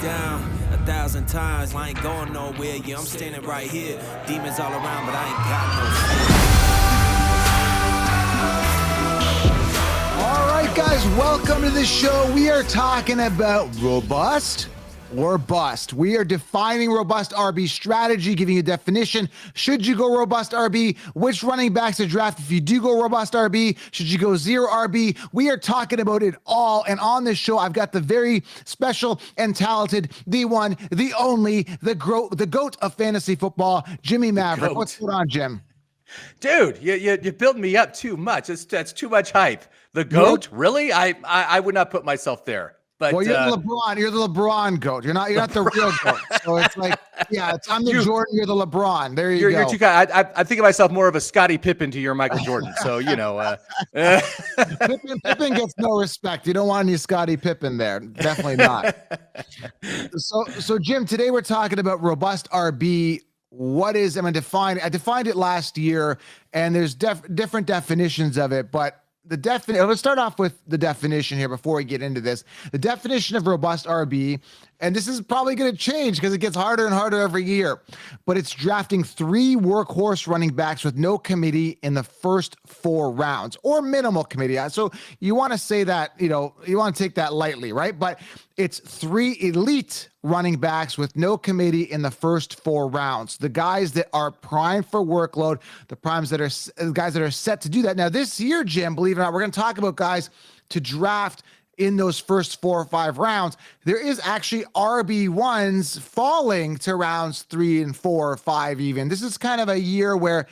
down 1,000 times. I ain't going nowhere. Yeah, I'm standing right here. Demons all around, but I ain't got no fear. All right, guys, welcome to the show. We are talking about robust or bust. We are defining robust RB strategy, giving you a definition. Should you go robust RB? Which running backs to draft? If you do go robust RB, should you go zero RB? We are talking about it all. And on this show, I've got the very special and talented, the one, the only, the GOAT of fantasy football, Jimmy Maverick. What's going on, Jim? Dude, you're building me up too much. That's too much hype. The GOAT? Really? I would not put myself there. But well, you're the LeBron. You're the LeBron GOAT. You're not the real GOAT. So it's like, yeah, I'm the Jordan. You're the LeBron. There you go. You're too kind. I think of myself more of a Scottie Pippen to your Michael Jordan. So Pippen gets no respect. You don't want any Scottie Pippen there. Definitely not. So Jim, today we're talking about robust RB. What is? I defined it last year, and there's different definitions of it, but. Let's start off with the definition here before we get into this. The definition of robust RB, and this is probably going to change because it gets harder and harder every year, but it's drafting 3 workhorse running backs with no committee in the first 4 rounds or minimal committee. So you want to say that, you want to take that lightly, right? But it's 3 elite running backs with no committee in the first 4 rounds. The guys that are primed for workload, the guys that are set to do that. Now this year, Jim, believe it or not, we're going to talk about guys to draft in those first 4 or 5 rounds. There is actually RB1s falling to rounds 3 and 4 or 5 even. This is kind of a year where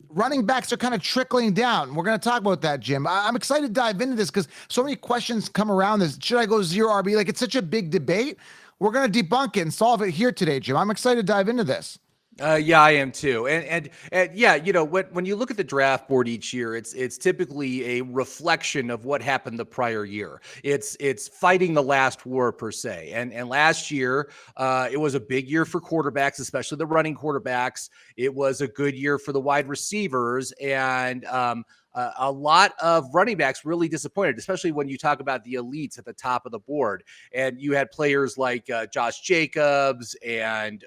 running backs are kind of trickling down. We're going to talk about that, Jim. I'm excited to dive into this because so many questions come around this. Should I go zero RB? Like, it's such a big debate. We're going to debunk it and solve it here today, Jim. I'm excited to dive into this. Yeah, I am too. And yeah, when you look at the draft board each year, it's typically a reflection of what happened the prior year. It's fighting the last war per se. And last year, it was a big year for quarterbacks, especially the running quarterbacks. It was a good year for the wide receivers, and a lot of running backs really disappointed, especially when you talk about the elites at the top of the board. And you had players like Josh Jacobs and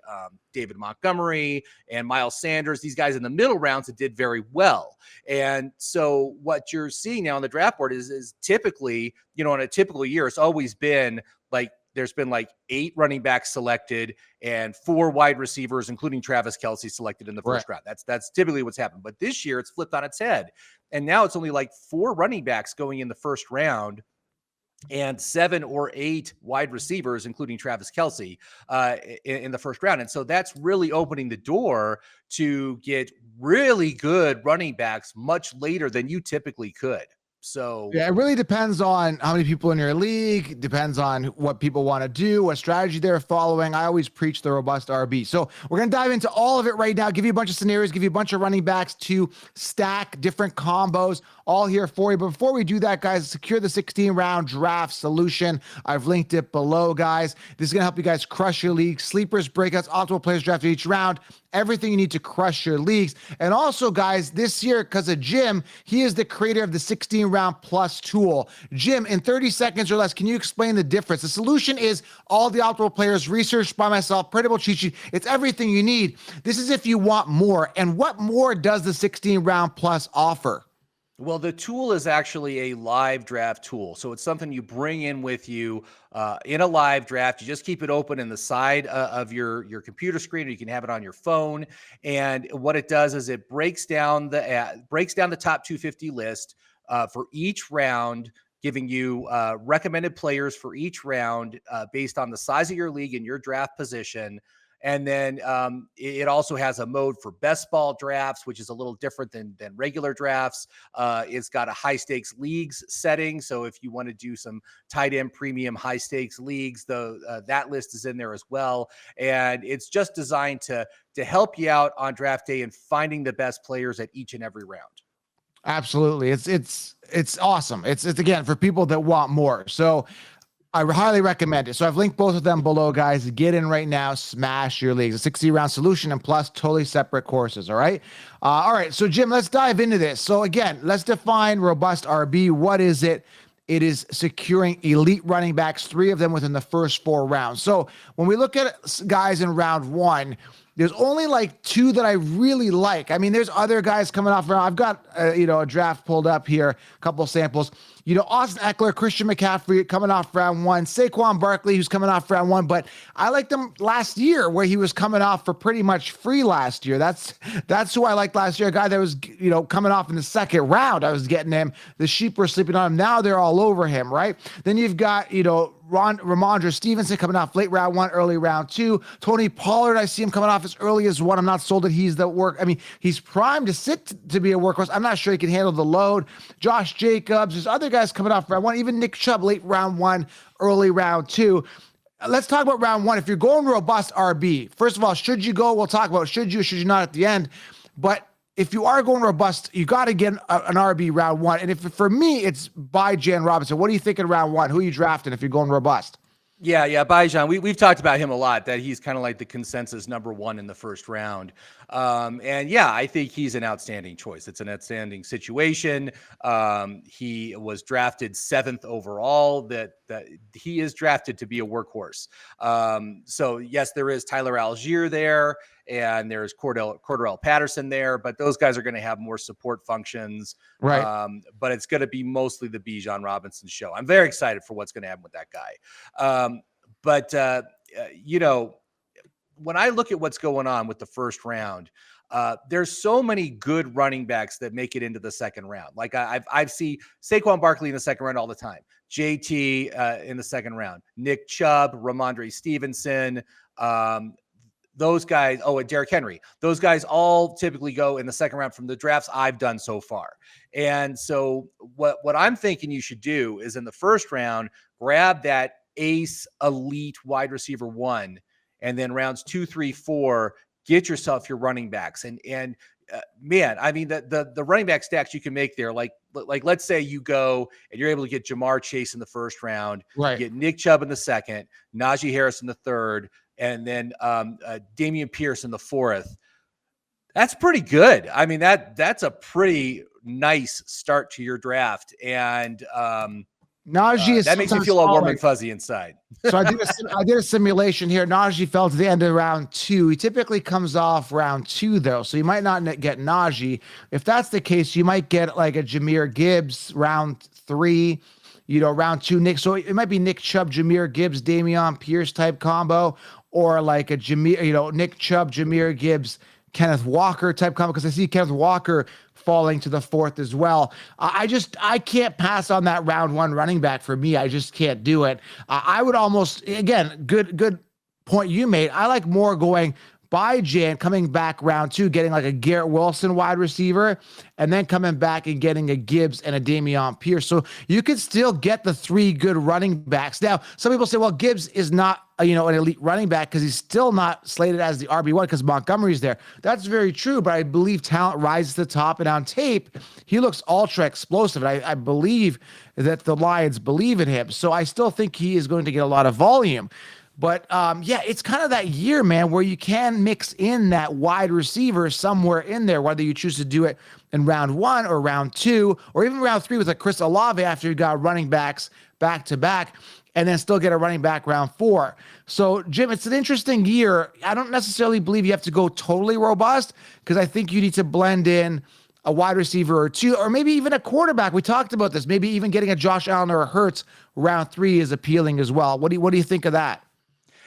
David Montgomery and Miles Sanders, these guys in the middle rounds that did very well. And so what you're seeing now on the draft board is typically, in a typical year, it's always been like, there's been like 8 running backs selected and 4 wide receivers, including Travis Kelce, selected in the first round. That's typically what's happened. But this year it's flipped on its head. And now it's only like 4 running backs going in the first round and 7 or 8 wide receivers, including Travis Kelce, in the first round. And so that's really opening the door to get really good running backs much later than you typically could. So yeah, it really depends on how many people in your league, depends on what people want to do, what strategy they're following. I always preach the robust RB. So we're going to dive into all of it right now, give you a bunch of scenarios, give you a bunch of running backs to stack different combos, all here for you. But before we do that, guys, secure the 16-round draft solution. I've linked it below, guys. This is going to help you guys crush your league. Sleepers, breakouts, optimal players drafted each round. Everything you need to crush your leagues. And also, guys, this year, because of Jim, he is the creator of the 16-round plus tool. Jim, in 30 seconds or less, can you explain the difference? The solution is all the optimal players researched by myself, printable cheat sheet. It's everything you need. This is if you want more. And what more does the 16-round plus offer? Well, the tool is actually a live draft tool. So it's something you bring in with you in a live draft. You just keep it open in the side of your computer screen, or you can have it on your phone. And what it does is it breaks down the top 250 list for each round, giving you recommended players for each round based on the size of your league and your draft position. And then it also has a mode for best ball drafts, which is a little different than regular drafts. It's got a high stakes leagues setting. So if you want to do some tight end premium high stakes leagues, that list is in there as well. And it's just designed to help you out on draft day and finding the best players at each and every round. Absolutely. It's awesome. It's again for people that want more. So I highly recommend it. So I've linked both of them below, guys. Get in right now, smash your leagues. A 60-round solution and plus totally separate courses, all right? All right, so Jim, let's dive into this. So again, let's define robust RB. What is it? it is securing elite running backs, 3 of them within the first 4 rounds. So when we look at guys in round 1, there's only like 2 that I really like. I mean, there's other guys coming off. I've got a draft pulled up here, a couple samples. Austin Eckler, Christian McCaffrey coming off round 1, Saquon Barkley, who's coming off round 1. But I liked him last year, where he was coming off for pretty much free last year. That's who I liked last year. A guy that was coming off in the second round. I was getting him. The sheep were sleeping on him. Now they're all over him, right? Then you've got Ramondre Stevenson coming off late round 1, early round 2. Tony Pollard, I see him coming off as early as 1. I'm not sold that he's the work. I mean, he's primed to sit to be a workhorse. I'm not sure he can handle the load. Josh Jacobs, there's other guys coming off round 1. Even Nick Chubb, late round 1, early round 2. Let's talk about round 1. If you're going robust RB, first of all, should you go? We'll talk about should you not at the end. But if you are going robust, you got to get an RB round 1. And if for me, it's by Jan Robinson. What do you think in round 1? Who are you drafting if you're going robust? Yeah, Bijan. We've talked about him a lot, that he's kind of like the consensus number 1 in the first round. And yeah, I think he's an outstanding choice. It's an outstanding situation. He was drafted 7th overall. That he is drafted to be a workhorse. So yes, there is Tyler Algier there, and there's Cordarrelle Patterson there, but those guys are going to have more support functions. Right. But it's going to be mostly the Bijan Robinson show. I'm very excited for what's going to happen with that guy. When I look at what's going on with the first round, there's so many good running backs that make it into the second round. Like I've seen Saquon Barkley in the second round all the time. JT in the second round. Nick Chubb, Ramondre Stevenson, those guys. Oh, and Derrick Henry. Those guys all typically go in the second round from the drafts I've done so far. And so what I'm thinking you should do is in the first round, grab that ace elite wide receiver 1, and then rounds 2, 3, 4, get yourself your running backs. Man, I mean, the running back stacks you can make there, like let's say you go and you're able to get Jamar Chase in the first round, right? Get Nick Chubb in the second, Najee Harris in the third, and then Dameon Pierce in the fourth. That's pretty good. I mean, that's a pretty nice start to your draft. And Najee is that makes me feel all warm and fuzzy inside. So I did a simulation here. Najee fell to the end of round 2. He typically comes off round 2 though, so you might not get Najee. If that's the case, you might get like a Jahmyr Gibbs round 3. Round 2 Nick. So it might be Nick Chubb, Jahmyr Gibbs, Dameon Pierce type combo, or like a Nick Chubb, Jahmyr Gibbs, Kenneth Walker type combo, because I see Kenneth Walker falling to the 4th as well. I can't pass on that round 1 running back for me. I just can't do it. I would almost, again, good point you made. I like more going by Jan, coming back round 2, getting like a Garrett Wilson wide receiver, and then coming back and getting a Gibbs and a Dameon Pierce. So you could still get the 3 good running backs. Now, some people say, well, Gibbs is not an elite running back because he's still not slated as the RB1 because Montgomery's there. That's very true, but I believe talent rises to the top, and on tape, he looks ultra explosive. And I believe that the Lions believe in him. So I still think he is going to get a lot of volume. But it's kind of that year, man, where you can mix in that wide receiver somewhere in there, whether you choose to do it in round 1 or round 2, or even round 3 with a Chris Olave after you got running backs back to back, and then still get a running back round 4. So, Jim, it's an interesting year. I don't necessarily believe you have to go totally robust, because I think you need to blend in a wide receiver or 2, or maybe even a quarterback. We talked about this. Maybe even getting a Josh Allen or a Hurts round 3 is appealing as well. What do you think of that?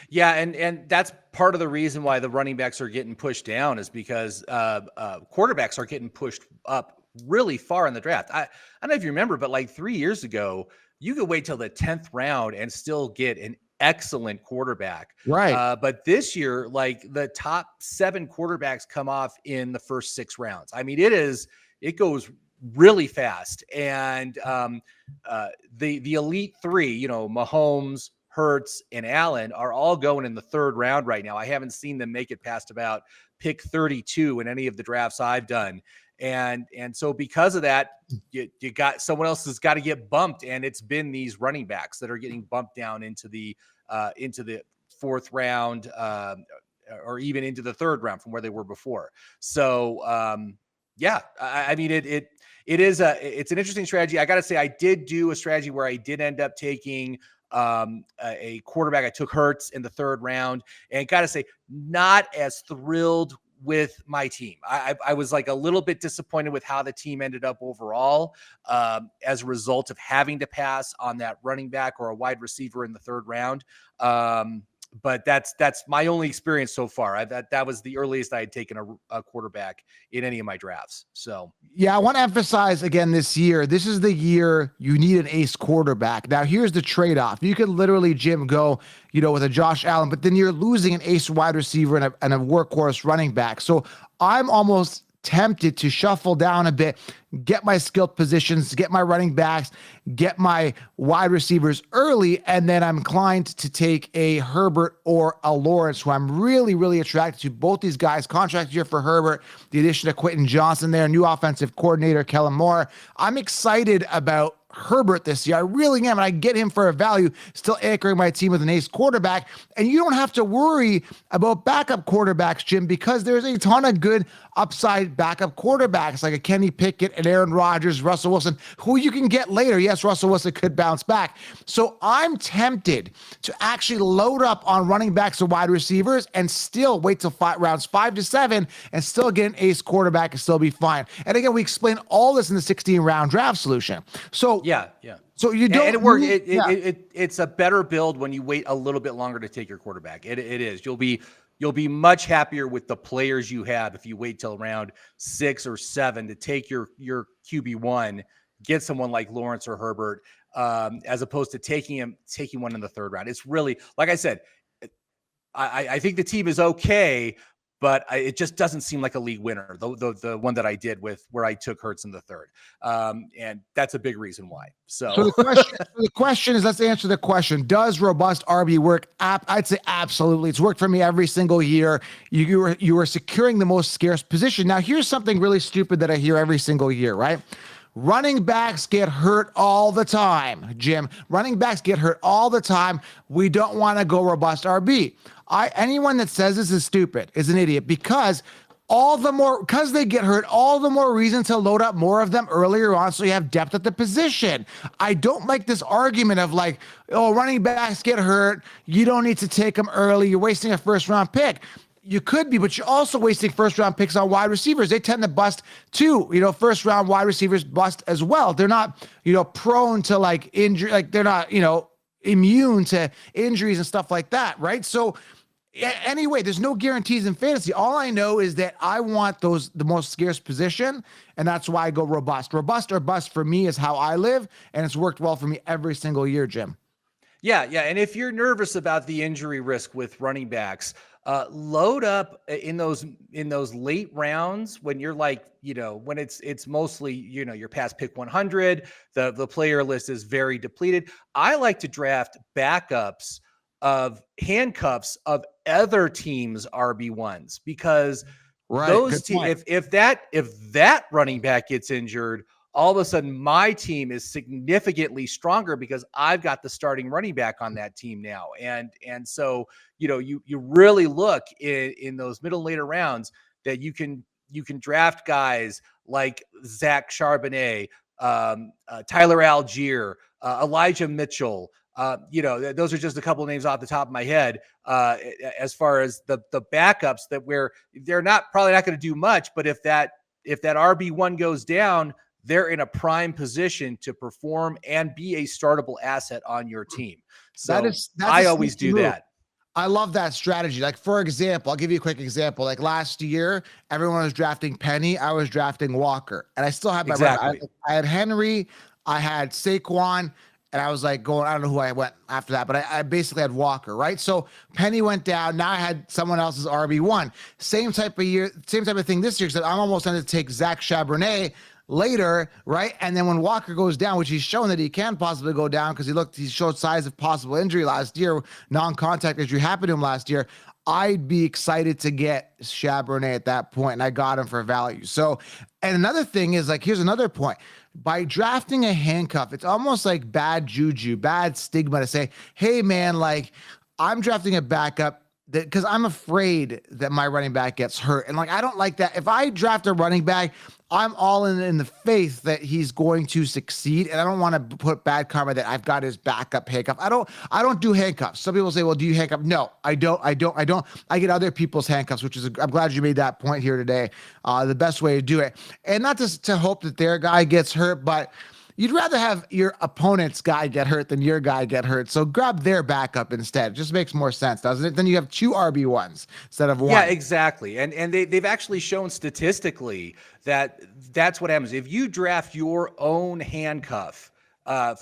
Yeah, and that's part of the reason why the running backs are getting pushed down, is because quarterbacks are getting pushed up really far in the draft. I don't know if you remember, but like 3 years ago, you could wait till the 10th round and still get an excellent quarterback. Right. But this year, like the top 7 quarterbacks come off in the first 6 rounds. I mean, it goes really fast. And the elite 3, Mahomes, Hurts, and Allen are all going in the 3rd round right now. I haven't seen them make it past about pick 32 in any of the drafts I've done. And so because of that, you got someone else has got to get bumped. And it's been these running backs that are getting bumped down into the 4th round, or even into the 3rd round from where they were before. So Yeah, I mean it's an interesting strategy. I got to say, I did do a strategy where I did end up taking a quarterback. I took Hurts in the third round, and got to say, not as thrilled with my team. I was like a little bit disappointed with how the team ended up overall, as a result of having to pass on that running back or a wide receiver in the third round. But that's my only experience so far. That was the earliest I had taken a quarterback in any of my drafts. So Yeah, I want to emphasize again this year, this is the year you need an ace quarterback. Now, here's the trade-off. You could literally, Jim, go, with a Josh Allen, but then you're losing an ace wide receiver and a workhorse running back. So I'm almost tempted to shuffle down a bit, get my skilled positions, get my running backs, get my wide receivers early, and then I'm inclined to take a Herbert or a Lawrence, who I'm really, really attracted to. Both these guys, contract year for Herbert, the addition of Quentin Johnson there, new offensive coordinator, Kellen Moore. I'm excited about Herbert this year. I really am. And I get him for a value, still anchoring my team with an ace quarterback. And you don't have to worry about backup quarterbacks, Jim, because there's a ton of good upside backup quarterbacks like a Kenny Pickett and Aaron Rodgers, Russell Wilson, who you can get later. Yes, Russell Wilson could bounce back. So I'm tempted to actually load up on running backs or wide receivers and still wait till rounds 5 to 7 and still get an ace quarterback and still be fine. And again, we explain all this in the 16-round draft solution. So yeah. So you don't. And it works. It's a better build when you wait a little bit longer to take your quarterback. It is. You'll be much happier with the players you have if you wait till round 6 or 7 to take your QB1, get someone like Lawrence or Herbert, as opposed to taking one in the third round. It's really, like I said, I think the team is okay, but it just doesn't seem like a league winner. The one that I did with where I took Hurts in the third, and that's a big reason why. So the question is, let's answer the question: does robust RB work? I'd say absolutely. It's worked for me every single year. You are securing the most scarce position. Now, here's something really stupid that I hear every single year, right? Running backs get hurt all the time, Jim. Running backs get hurt all the time. We don't want to go robust RB. Anyone that says this is stupid is an idiot, because they get hurt, all the more reason to load up more of them earlier on so you have depth at the position. I don't like this argument of like, oh, running backs get hurt, you don't need to take them early, you're wasting a first-round pick. You could be, but you're also wasting first-round picks on wide receivers. They tend to bust too. First-round wide receivers bust as well. They're not, prone to like injury, like they're not, immune to injuries and stuff like that, right? So anyway, there's no guarantees in fantasy. All I know is that I want the most scarce position, and that's why I go robust. Robust or bust for me is how I live, and it's worked well for me every single year, Jim. Yeah. And if you're nervous about the injury risk with running backs, load up in those late rounds when you're like, when it's mostly, you're past pick 100, the player list is very depleted. I like to draft backups of handcuffs of other teams' RB1s, because those teams, if that running back gets injured, all of a sudden my team is significantly stronger because I've got the starting running back on that team now. And so, you really look in those middle and later rounds that you can draft guys like Zach Charbonnet, Tyler Algier, Elijah Mitchell. Those are just a couple of names off the top of my head, as far as the backups that where they're probably not going to do much, but if that RB1 goes down, they're in a prime position to perform and be a startable asset on your team. So I always do that. I love that strategy. Like, for example, I'll give you a quick example. Like last year, everyone was drafting Penny. I was drafting Walker, and I still had my I had Henry, I had Saquon, and I was like I don't know who I went after that, but I basically had Walker, right? So Penny went down. Now I had someone else's RB1. Same type of thing this year, because I'm almost going to take Zach Charbonnet later, right? And then when Walker goes down, which he's shown that he can possibly go down because he showed signs of possible injury last year, non-contact injury happened to him last year, I'd be excited to get Charbonnet at that point, and I got him for value. So, and another thing is, like, here's another point. By drafting a handcuff, it's almost like bad juju, bad stigma to say, hey man, like, I'm drafting a backup, because I'm afraid that my running back gets hurt. And like, I don't like that. If I draft a running back, I'm all in the faith that he's going to succeed. And I don't want to put bad karma that I've got his backup handcuff. I don't do handcuffs. Some people say, well, do you handcuff? No, I don't. I get other people's handcuffs, which is, I'm glad you made that point here today. The best way to do it. And not just to hope that their guy gets hurt, but you'd rather have your opponent's guy get hurt than your guy get hurt. So grab their backup instead. It just makes more sense, doesn't it? Then you have two RB1s instead of one. Yeah, exactly. And they've actually shown statistically that that's what happens. If you draft your own handcuff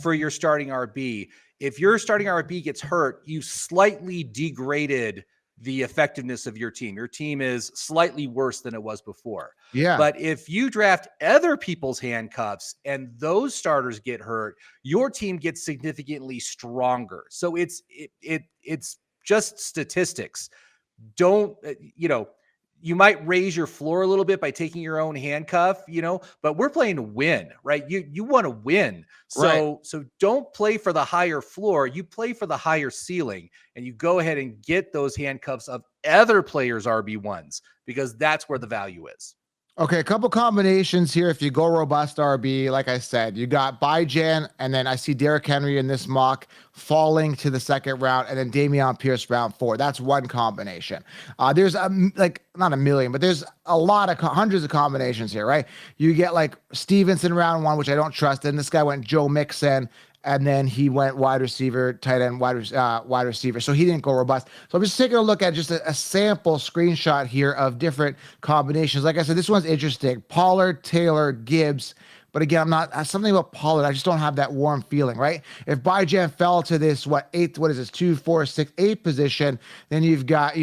for your starting RB, if your starting RB gets hurt, you slightly degraded the effectiveness of your team. Your team is slightly worse than it was before. Yeah. But if you draft other people's handcuffs and those starters get hurt, your team gets significantly stronger. So it's just statistics. Don't you might raise your floor a little bit by taking your own handcuff, but we're playing to win, right? You want to win. So don't play for the higher floor. You play for the higher ceiling, and you go ahead and get those handcuffs of other players' RB1s, because that's where the value is. Okay, a couple combinations here. If you go robust RB, like I said, you got Bijan, and then I see Derrick Henry in this mock falling to the second round, and then Dameon Pierce round 4. That's one combination. There's not a million, but there's a lot of hundreds of combinations here, right? You get like Stevenson round 1, which I don't trust. And this guy went Joe Mixon, and then he went wide receiver, tight end, wide receiver. So he didn't go robust. So I'm just taking a look at just a sample screenshot here of different combinations. Like I said, this one's interesting. Pollard, Taylor, Gibbs. But again, I'm not something about Pollard. I just don't have that warm feeling, right? If Bijan fell to this, 2, 4, 6, 8 position, then you got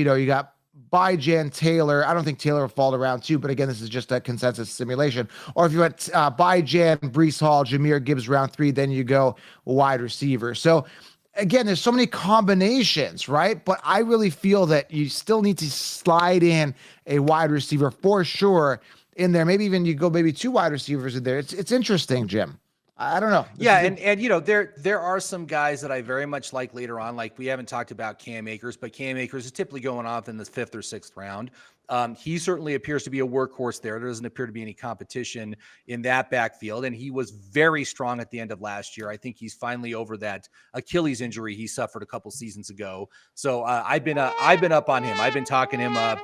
Bijan, Taylor. I don't think Taylor will fall to round 2, but again, this is just a consensus simulation. Or if you went Bijan, Breece Hall, Jahmyr Gibbs round 3, then you go wide receiver. So again, there's so many combinations, right? But I really feel that you still need to slide in a wide receiver for sure in there. Maybe even you go 2 wide receivers in there. It's interesting, Jim. I don't know. There are some guys that I very much like later on. Like, we haven't talked about Cam Akers, but Cam Akers is typically going off in the 5th or 6th round. He certainly appears to be a workhorse there. There doesn't appear to be any competition in that backfield, and he was very strong at the end of last year. I think he's finally over that Achilles injury he suffered a couple seasons ago. So I've been up on him. I've been talking him up.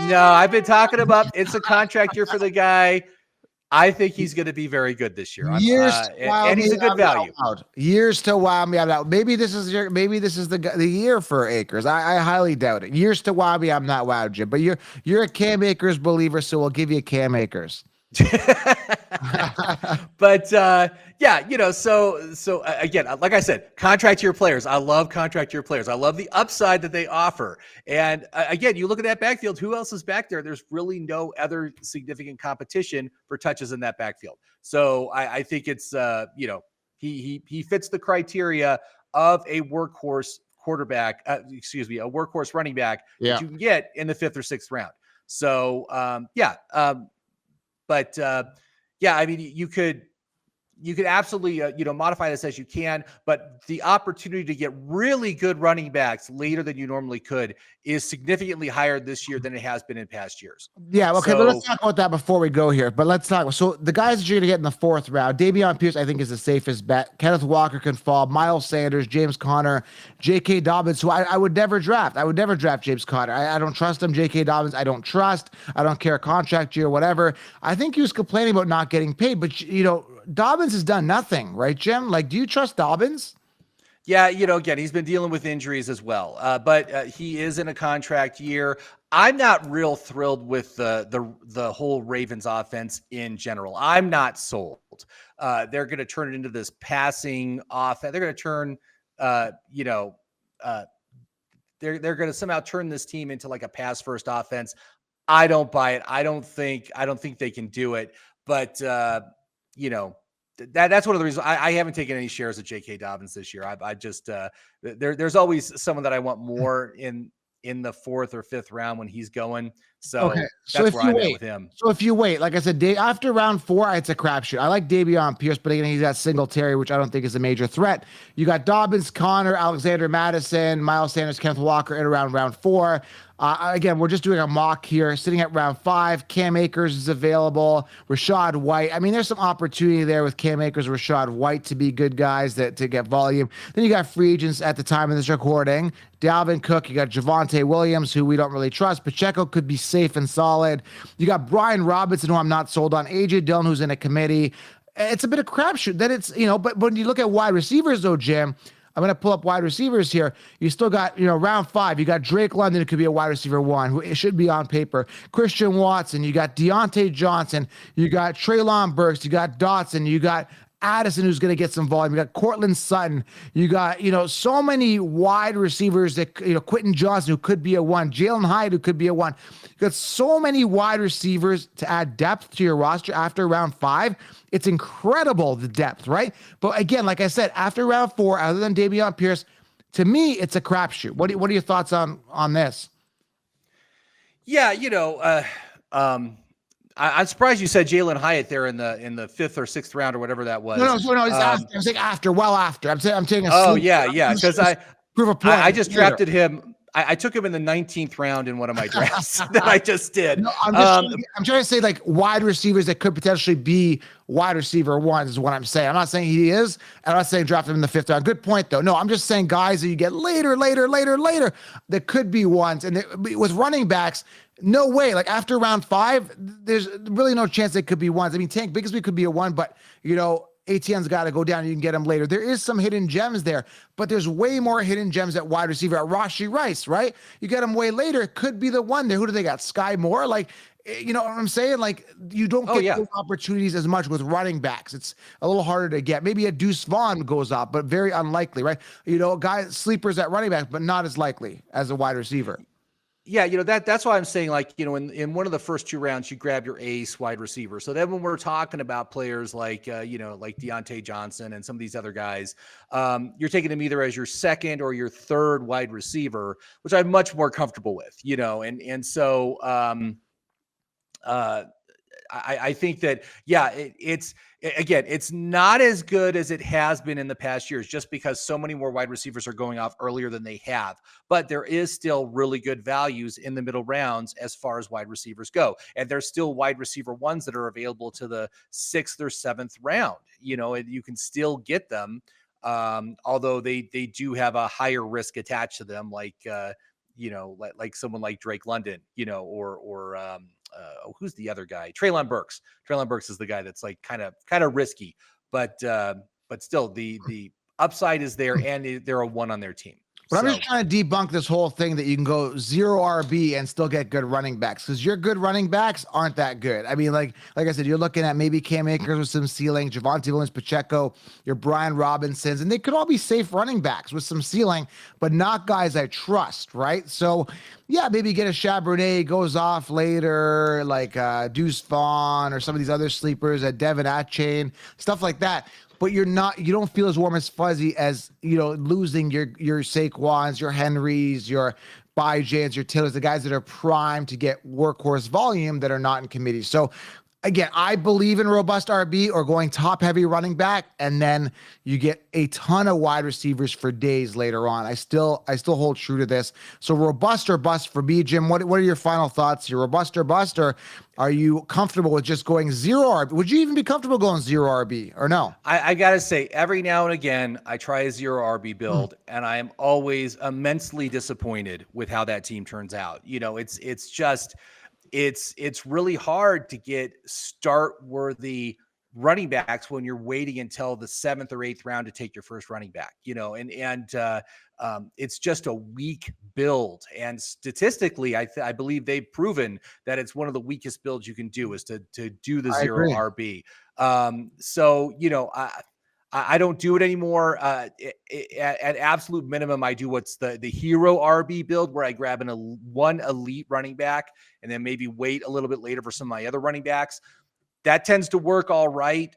No, I've been talking him up. It's a contract year for the guy. I think he's going to be very good this year. And he's a good value. Years to wow me out. Maybe this is the year for Akers. I highly doubt it. Years to wow me, I'm not wowed, Jim. But you're a Cam Akers believer, so we'll give you Cam Akers. But so again, like I said, contract year players. I love contract year players. I love the upside that they offer. And again, you look at that backfield, who else is back there? There's really no other significant competition for touches in that backfield. So I think it's he fits the criteria of a workhorse quarterback, a workhorse running back that you can get in the 5th or 6th round. So I mean, you could absolutely, modify this as you can, but the opportunity to get really good running backs later than you normally could is significantly higher this year than it has been in past years. Yeah. Okay. But let's talk about that before we go here. But let's talk. So the guys that you're going to get in the 4th round, Dameon Pierce, I think, is the safest bet. Kenneth Walker can fall. Miles Sanders, James Conner, J.K. Dobbins, who I would never draft. I would never draft James Conner. I don't trust him. J.K. Dobbins, I don't trust. I don't care contract year, whatever. I think he was complaining about not getting paid, but Dobbins has done nothing, right, Jim? Like, do you trust Dobbins? Yeah, again, he's been dealing with injuries as well, but he is in a contract year. I'm not real thrilled with the whole Ravens offense in general. I'm not sold. They're going to turn it into this passing offense. They're going to turn, they're going to somehow turn this team into like a pass first offense. I don't buy it. I don't think they can do it. But that's one of the reasons I haven't taken any shares of J.K. Dobbins this year. I just there's always someone that I want more in in the 4th or 5th round when he's going. Okay, So so that's if where you I'm at wait, with him. like I said, after round 4, it's a crapshoot. I like Davion Pierce, but again, he's got Singletary, which I don't think is a major threat. You got Dobbins, Connor, Alexander Madison, Miles Sanders, Kenneth Walker in around round 4. Again, we're just doing a mock here, sitting at round 5. Cam Akers is available. Rashad White. I mean, there's some opportunity there with Cam Akers, Rashad White to be good guys to get volume. Then you got free agents at the time of this recording. Dalvin Cook, you got Javonte Williams, who we don't really trust. Pacheco could be safe and solid. You got Brian Robinson, who I'm not sold on. AJ Dillon, who's in a committee. It's a bit of crapshoot. Then it's, but when you look at wide receivers, though, Jim, I'm going to pull up wide receivers here. You still got, round 5. You got Drake London, who could be a wide receiver 1, who it should be on paper. Christian Watson. You got Deontay Johnson. You got Treylon Burks. You got Dotson. You got Addison, who's going to get some volume. You got Cortland Sutton. You got, so many wide receivers that, Quentin Johnson, who could be a 1. Jalen Hyde, who could be a 1. You got so many wide receivers to add depth to your roster after round 5. It's incredible, the depth, right? But again, like I said, after round 4, other than Davion Pierce, to me, it's a crapshoot. What are your thoughts on this? Yeah, I'm surprised you said Jalen Hyatt there in the 5th or 6th round or whatever that was. No, it's after. I'm saying after, well after. I'm taking a Oh, sleep. yeah, because prove a point. I just drafted him. I took him in the 19th round in one of my drafts that I just did. No, I'm trying to say like wide receivers that could potentially be wide receiver 1 is what I'm saying. I'm not saying he is. I'm not saying draft him in the 5th round. Good point though. No, I'm just saying guys that you get later that could be ones. And with running backs, no way. Like after round 5, there's really no chance they could be ones. I mean, Tank Bigsby could be a 1, but ATN's got to go down. You can get him later. There is some hidden gems there, but there's way more hidden gems at wide receiver. At Rashee Rice, right? You get him way later. It could be the 1 there. Who do they got? Sky Moore? Like, you know what I'm saying? Like, you don't get those opportunities as much with running backs. It's a little harder to get. Maybe a Deuce Vaughn goes up, but very unlikely, right? Guys, sleepers at running back, but not as likely as a wide receiver. Yeah, that's why I'm saying, like, in one of the first 2 rounds, you grab your ace wide receiver. So then when we're talking about players like, like Deontay Johnson and some of these other guys, you're taking them either as your 2nd or your 3rd wide receiver, which I'm much more comfortable with, and so I think that, it's not as good as it has been in the past years, just because so many more wide receivers are going off earlier than they have. But there is still really good values in the middle rounds as far as wide receivers go. And there's still wide receiver 1s that are available to the 6th or 7th round, and you can still get them. Although they do have a higher risk attached to them, like someone like Drake London, or who's the other guy? Treylon Burks. Treylon Burks is the guy that's like kind of risky, but still the upside is there, and they're a 1 on their team. But I'm just trying to debunk this whole thing that you can go 0 RB and still get good running backs, because your good running backs aren't that good. I mean, like I said, you're looking at maybe Cam Akers with some ceiling, Javonte Williams, Pacheco, your Brian Robinsons, and they could all be safe running backs with some ceiling, but not guys I trust, right? So, yeah, maybe get a Charbonnet, goes off later, like Deuce Vaughn or some of these other sleepers, Devin Atchain, stuff like that. But you don't feel as warm as fuzzy as, losing your Saquons, your Henrys, your Byjans, your Taylors, the guys that are primed to get workhorse volume that are not in committees. So again, I believe in robust RB or going top heavy running back, and then you get a ton of wide receivers for days later on. I still hold true to this. So robust or bust for me, Jim. What are your final thoughts here? Robust or bust, or are you comfortable with just going 0 RB? Would you even be comfortable going 0 RB or no? I gotta say, every now and again, I try a 0 RB build, and I am always immensely disappointed with how that team turns out. It's really hard to get start-worthy running backs when you're waiting until the 7th or 8th round to take your first running back, it's just a weak build. And statistically, I believe they've proven that it's one of the weakest builds you can do is to do the 0 RB. I don't do it anymore. At absolute minimum, I do what's the hero RB build, where I grab one elite running back and then maybe wait a little bit later for some of my other running backs. That tends to work all right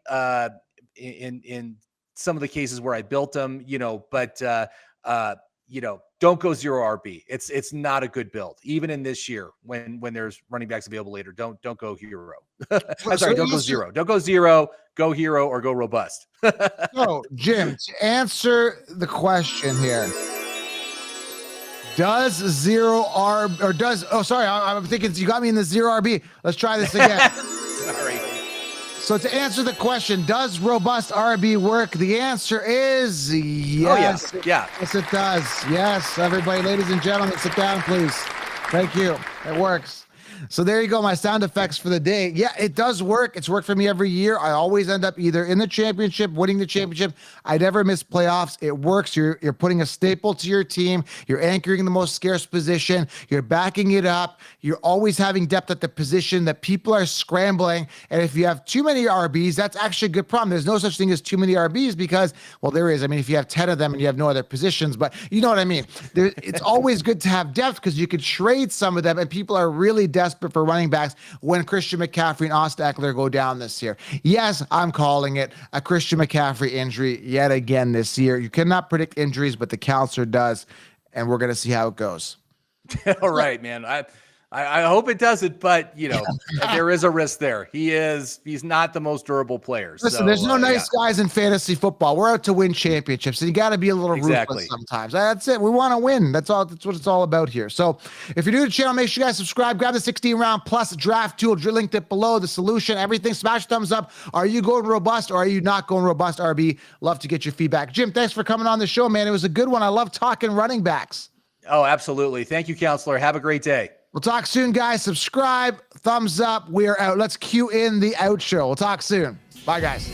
in some of the cases where I built them, but don't go zero RB. It's not a good build, even in this year when there's running backs available later. Don't go hero. I'm sorry, don't go zero. Don't go zero. Go hero or go robust. So, Jim, to answer the question here, does zero R or does I'm thinking you got me in the zero RB. Let's try this again. Sorry. So to answer the question, does robust RB work? The answer is yes. Oh, yeah. Yes, it does. Yes, everybody, ladies and gentlemen, sit down, please. Thank you. It works. So there you go, my sound effects for the day. Yeah, it does work. It's worked for me every year. I always end up either in the championship, winning the championship. I never miss playoffs. It works. You're putting a staple to your team. You're anchoring the most scarce position. You're backing it up. You're always having depth at the position that people are scrambling. And if you have too many RBs, that's actually a good problem. There's no such thing as too many RBs because, well, there is. I mean, if you have 10 of them and you have no other positions, but you know what I mean? It's always good to have depth because you could trade some of them, and people are really desperate for running backs when Christian McCaffrey and Austin Eckler go down this year. Yes, I'm calling it a Christian McCaffrey injury yet again this year. You cannot predict injuries, but the counselor does, and we're going to see how it goes. All right, man. I hope it doesn't, but there is a risk there. He's not the most durable player. Listen, so, there's no nice guys in fantasy football. We're out to win championships, and you got to be a little Exactly. ruthless sometimes. That's it. We want to win. That's all. That's what it's all about here. So if you're new to the channel, make sure you guys subscribe. Grab the 16-round plus draft tool. Linked it below. The solution, everything. Smash thumbs up. Are you going robust or are you not going robust, RB? Love to get your feedback. Jim, thanks for coming on the show, man. It was a good one. I love talking running backs. Oh, absolutely. Thank you, counselor. Have a great day. We'll talk soon, guys. Subscribe, thumbs up. We are out. Let's cue in the outro. We'll talk soon. Bye, guys.